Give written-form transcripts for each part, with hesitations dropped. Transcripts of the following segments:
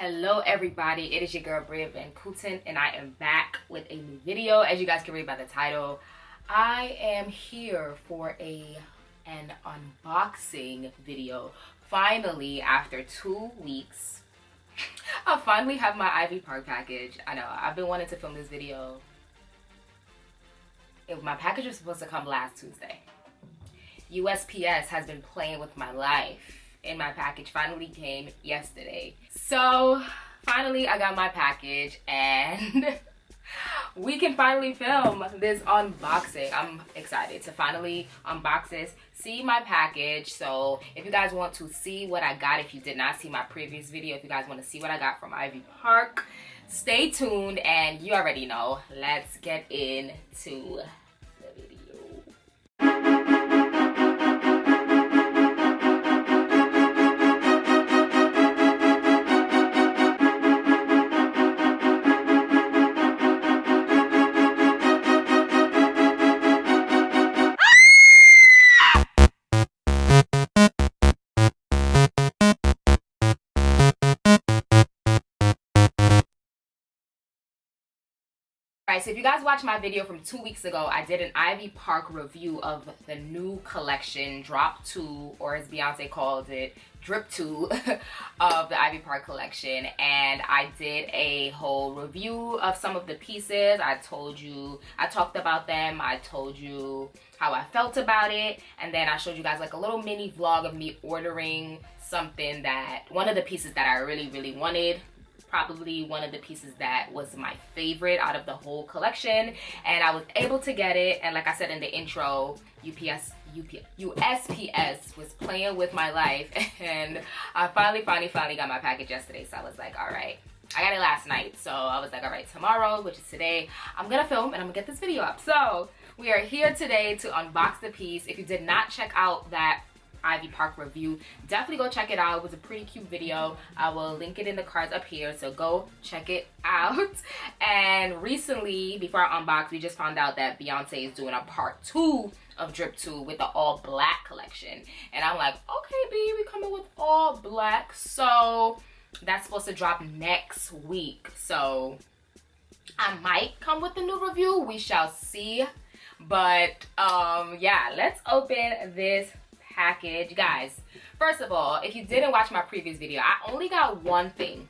Hello everybody, it is your girl Bria Van Kooten and I am back with a new video. As you guys can read by the title, I am here for an unboxing video. Finally, after 2 weeks, I finally have my Ivy Park package. I know, I've been wanting to film this video. My package was supposed to come last Tuesday. USPS has been playing with my life. And my package finally came yesterday. So finally I got my package and we can finally film this unboxing. I'm excited to finally unbox this, see my package. So if you guys want to see what I got, if you did not see my previous video, if you guys want to see what I got from Ivy Park, stay tuned. And you already know, let's get into the video. Alright, so if you guys watched my video from 2 weeks ago, I did an Ivy Park review of the new collection, Drop 2, or as Beyonce calls it, Drip 2 of the Ivy Park collection. And I did a whole review of some of the pieces. I talked about them, I told you how I felt about it, and then I showed you guys like a little mini vlog of me ordering something that, one of the pieces that I really wanted. Probably one of the pieces that was my favorite out of the whole collection, and I was able to get it. And like I said in the intro, USPS was playing with my life, and I finally got my package yesterday. So I was like, all right, I got it last night, so I was like, all right, tomorrow, which is today, I'm gonna film and I'm gonna get this video up. So we are here today to unbox the piece. If you did not check out that Ivy Park review, definitely go check it out. It was a pretty cute video. I will link it in the cards up here, so go check it out. And recently, before I unbox, we just found out that Beyonce is doing a part 2 of Drip 2 with the all black collection, and I'm like, okay B, we coming with all black. So that's supposed to drop next week, so I might come with a new review, we shall see. But yeah, let's open this package. Guys, first of all, if you didn't watch my previous video, I only got one thing,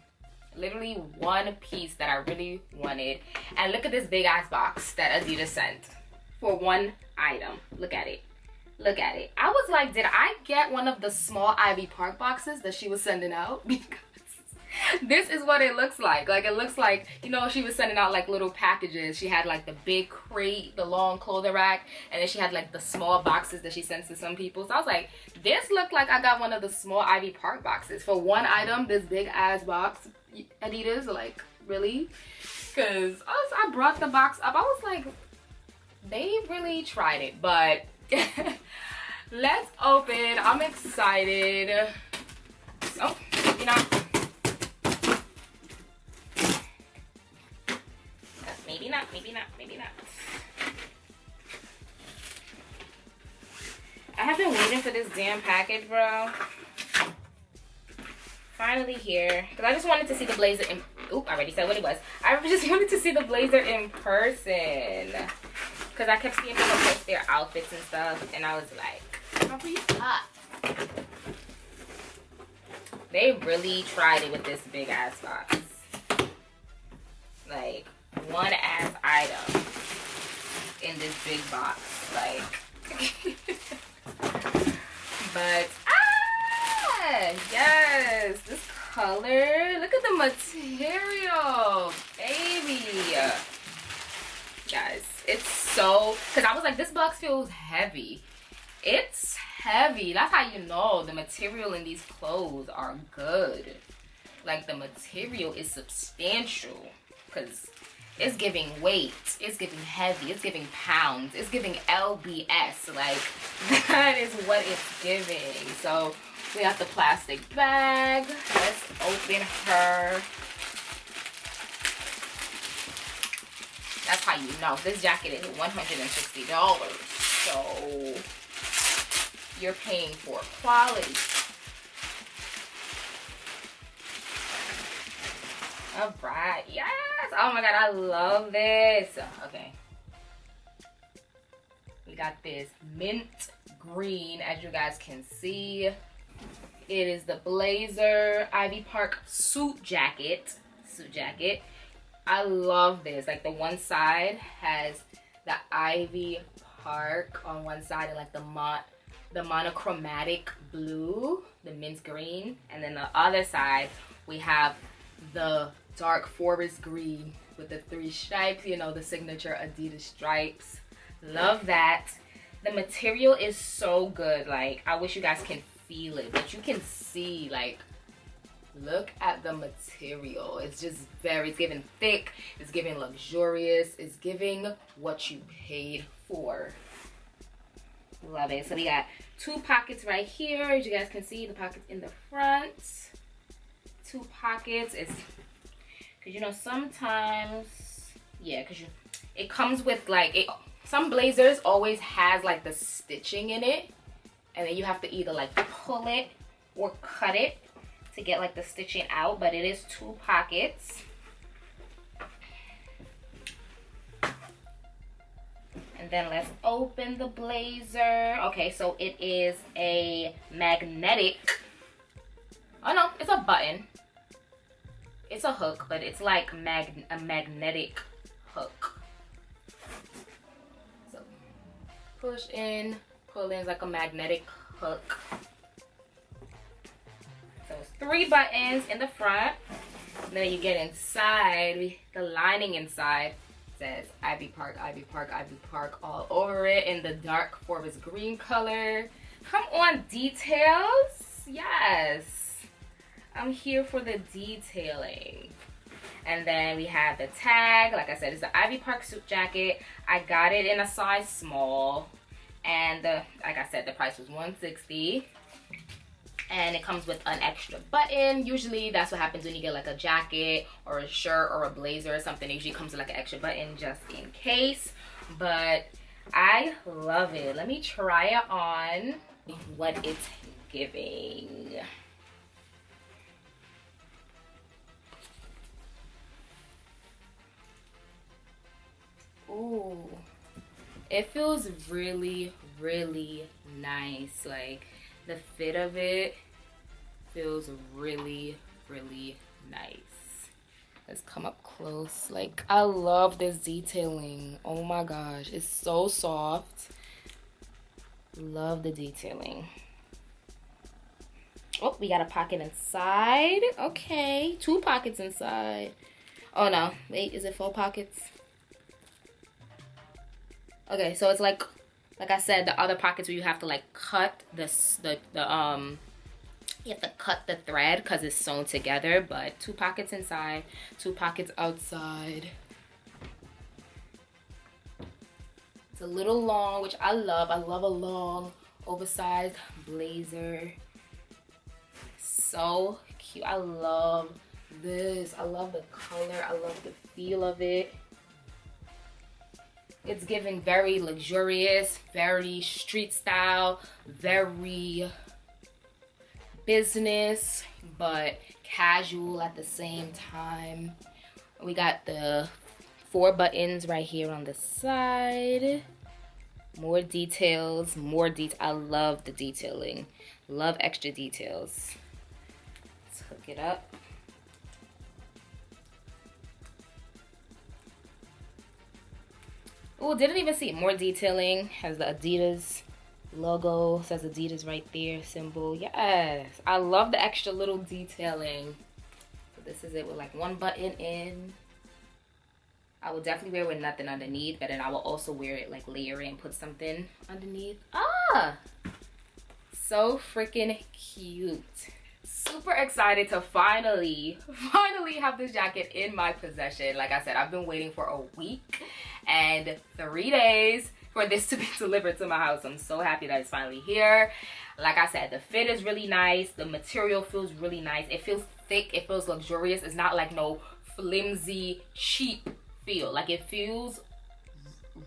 literally one piece that I really wanted. And look at this big ass box that Adidas sent for one item. Look at it, look at it. I was like, did I get one of the small Ivy Park boxes that she was sending out? Because this is what it looks like. Like, it looks like, you know, she was sending out like little packages. She had like the big crate, the long clothing rack, and then she had like the small boxes that she sends to some people. So I was like, this looked like I got one of the small Ivy Park boxes for one item. This big ass box, Adidas, like, really? Because I brought the box up, I was like, they really tried it. But let's open. I'm excited. Oh, you know, maybe not. I have been waiting for this damn package, bro. Finally here. Because I just wanted to see the blazer in... Oop, I already said what it was. I just wanted to see the blazer in person. Because I kept seeing people post their outfits and stuff. And I was like, hurry up. They really tried it with this big ass box. Like, one ass item in this big box, like. But yes, this color, look at the material, baby. Guys, it's so, because I was like, this box feels heavy. It's heavy. That's how you know the material in these clothes are good. Like, the material is substantial, because it's giving weight, it's giving heavy, it's giving pounds, it's giving LBS. Like, that is what it's giving. So we got the plastic bag. Let's open her. That's how you know. This jacket is $160. So you're paying for quality. All right, yes. Oh my God, I love this. Okay. We got this mint green, as you guys can see. It is the blazer Ivy Park suit jacket. I love this. Like the one side has the Ivy Park on one side and like the monochromatic blue, the mint green, and then the other side we have the dark forest green with the 3 stripes, you know, the signature Adidas stripes. Love that. The material is so good. Like, I wish you guys can feel it, but you can see, like, look at the material. It's just it's giving thick, it's giving luxurious, it's giving what you paid for. Love it. So we got 2 pockets right here, as you guys can see, the pockets in the front. 2 pockets. It's because, you know, sometimes, yeah, because it comes with like some blazers always has like the stitching in it, and then you have to either like pull it or cut it to get like the stitching out. But it is 2 pockets. And then let's open the blazer. Okay, so it is a magnetic, oh no, it's a button. It's a hook, but it's like a magnetic hook. So push in, pull in, like a magnetic hook. So it's 3 buttons in the front. And then you get inside, the lining inside says Ivy Park, Ivy Park, Ivy Park all over it in the dark forest green color. Come on, details. Yes. I'm here for the detailing. And then we have the tag. Like I said, it's the Ivy Park suit jacket. I got it in a size small. And like I said, the price was $160. And it comes with an extra button. Usually that's what happens when you get like a jacket or a shirt or a blazer or something. It usually comes with like an extra button just in case. But I love it. Let me try it on. What it's giving. Ooh, it feels really, really nice. Like the fit of it feels really, really nice. Let's come up close. Like, I love this detailing. Oh my gosh, it's so soft. Love the detailing. Oh, we got a pocket inside. Okay, 2 pockets inside. Oh no, wait, is it 4 pockets? Okay, so it's like I said, the other pockets where you have to like cut you have to cut the thread because it's sewn together. But 2 pockets inside, 2 pockets outside. It's a little long, which I love. I love a long, oversized blazer. So cute. I love this. I love the color. I love the feel of it. It's giving very luxurious, very street style, very business, but casual at the same time. We got the 4 buttons right here on the side. More details, I love the detailing. Love extra details. Let's hook it up. Oh, didn't even see it. More detailing. Has the Adidas logo. Says Adidas right there. Symbol. Yes. I love the extra little detailing. So this is it with like 1 button in. I will definitely wear it with nothing underneath. But then I will also wear it like layer it and put something underneath. Ah! So freaking cute. Super excited to finally have this jacket in my possession. Like I said, I've been waiting for a week and 3 days for this to be delivered to my house. I'm so happy that it's finally here. Like I said, the fit is really nice. The material feels really nice. It feels thick. It feels luxurious. It's not like no flimsy, cheap feel. Like it feels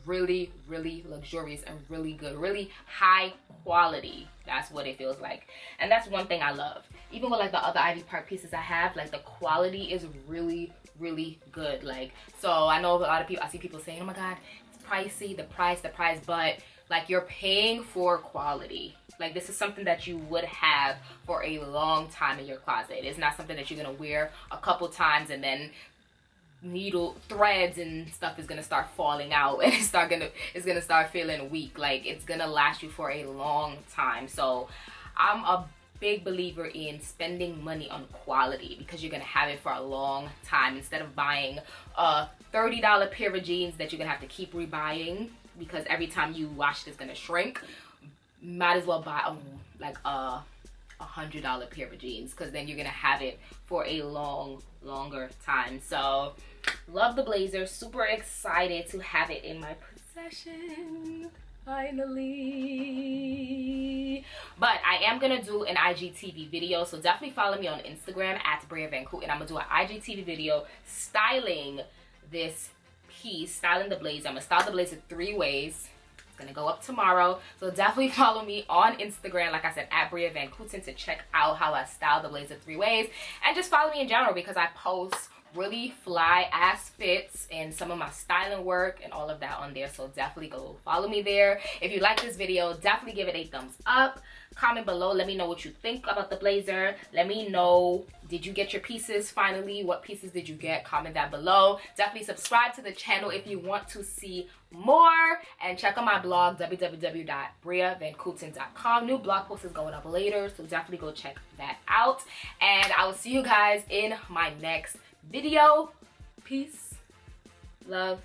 really, really luxurious and really good, really high quality. That's what it feels like. And that's one thing I love. Even with like the other Ivy Park pieces I have, like the quality is really, really good. Like, so I know a lot of people, I see people saying, oh my God, it's pricey, the price, but like you're paying for quality. Like this is something that you would have for a long time in your closet. It's not something that you're gonna wear a couple times and then needle threads and stuff is gonna start falling out and it's gonna start feeling weak. Like it's gonna last you for a long time. So I'm a big believer in spending money on quality because you're gonna have it for a long time instead of buying a $30 pair of jeans that you're gonna have to keep rebuying because every time you wash it it's gonna shrink. Might as well buy a $100 pair of jeans because then you're gonna have it for a longer time. So love the blazer, super excited to have it in my possession finally. But I am gonna do an IGTV video, so definitely follow me on Instagram at Brea Van Coot, and I'm gonna do an IGTV video styling this piece, styling the blazer. I'm gonna style the blazer 3 ways. It's gonna go up tomorrow, so definitely follow me on Instagram, like I said, at Brea Van Cooten, to check out how I style the blazer 3 ways, and just follow me in general because I post really fly ass fits and some of my styling work and all of that on there. So definitely go follow me there. If you like this video, definitely give it a thumbs up. Comment below, let me know what you think about the blazer. Let me know, did you get your pieces finally? What pieces did you get? Comment that below. Definitely subscribe to the channel if you want to see more, and check out my blog, www.breavancooten.com. New blog post is going up later, so definitely go check that out, and I will see you guys in my next video. Peace, love,